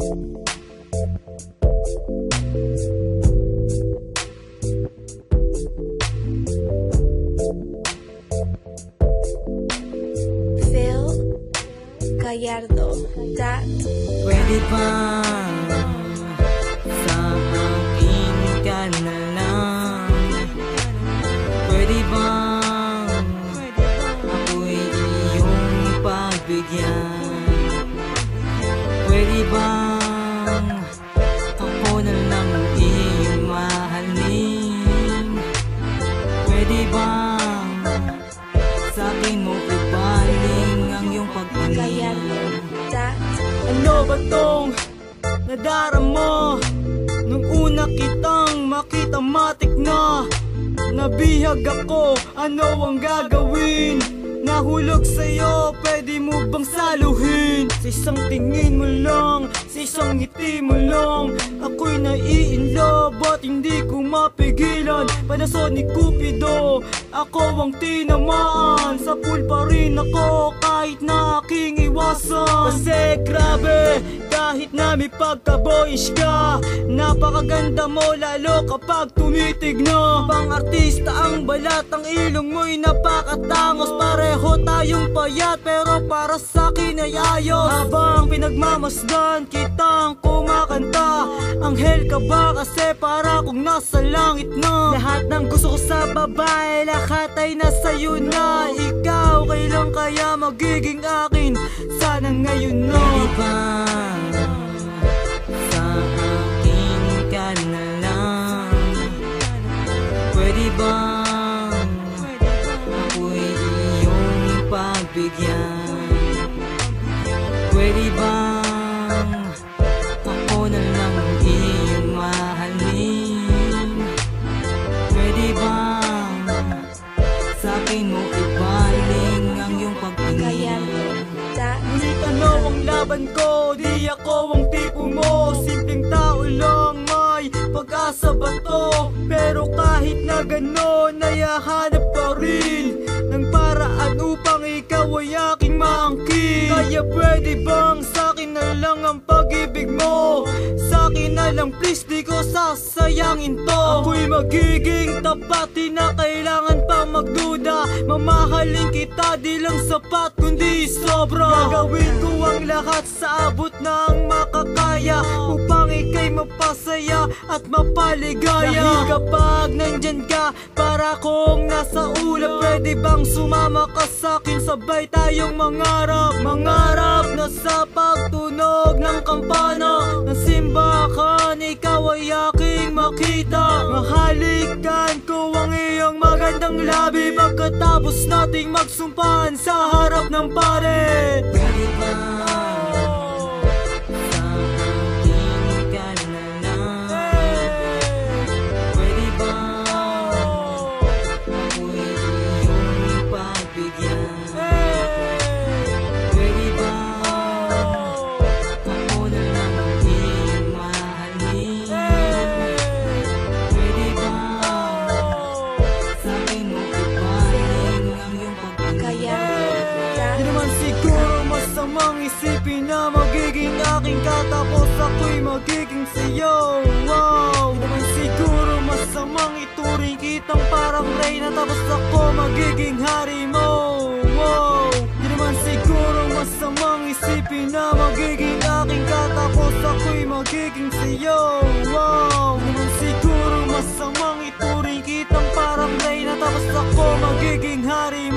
Phil Gallardo. Pwede bang sa akin ka na lang? Pwede bang ako'y iyong pagbigyan? Pwede bang ako na lang iyong mahalin? Pwede bang sa akin mo ibaling ang iyong pagtingin? Ano ba tong nadarama? Nung una kitang makita matik na nabihag ako, ano ang gagawin? Nahulog sa'yo, pwede mo bang saluhin? Sa isang tingin mo lang, sa isang ngiti mo lang, ako'y nai-inlove at hindi ko mapigilan. Panasod ni Cupido, ako ang tinamaan. Sa pool pa rin ako kahit na aking iwasan. Kasi grabe, kahit na may pagka-boyish ka, napakaganda mo lalo kapag tumitig na. Pang artista ang balat, ang ilong mo'y napakatangos. Pareho tayong payat pero para sa'kin ay ayos. Habang pinagmamasdan kitang kumakanta, anghel ka ba kasi para kung nasa langit na. Lahat ng gusto ko sa babae, lahat ay nasa'yo na. Ikaw kailan kaya magiging akin? Sana ngayon na. Pwede bang ako'y iyong pagbigyan? Pwede bang ako na lang iyong mahalin? Pwede bang sa akin mo ibaling ang iyong pagtingin? Ngunit ano ang laban ko? Di ako ang tipo mo. Simpleng tao lang, may pag-asa ba to? Pero kahit na gano'n ay hahanap pa rin ng paraan upang ikaw ay aking maangkin. Kaya pwede bang sa'kin na lang ang pag-ibig mo? Sa'kin na lang please, di ko sasayangin to. Ako'y magiging tapat, di na kailangan pa magduda. Mamahalin kita, di lang sapat kundi sobra. Gagawin ko ang lahat sa abot ng makakaya upang ika'y mapasaya at mapaligaya. Dahil kapag nandyan ka, para kong nasa ulap. Pwede bang sumama ka sa'kin, sabay tayong mangarap? Mangarap na sa pagtunog ng kampana ng simbahan, ikaw ay aking makita. Mahalikan ko ang iyong magandang labi pagkatapos nating magsumpahan sa harap ng pared. Pwede ba? Masamang isipin na magiging aking katapos ako'y magiging sa'yo. Wow! Di naman siguro masamang ituring kitang parang reyna tapos ako magiging hari mo. Wow! Di naman siguro masamang isipin na magiging aking katapos ako'y magiging sa'yo. Wow! Di naman siguro masamang ituring kitang parang reyna tapos ako magiging hari mo.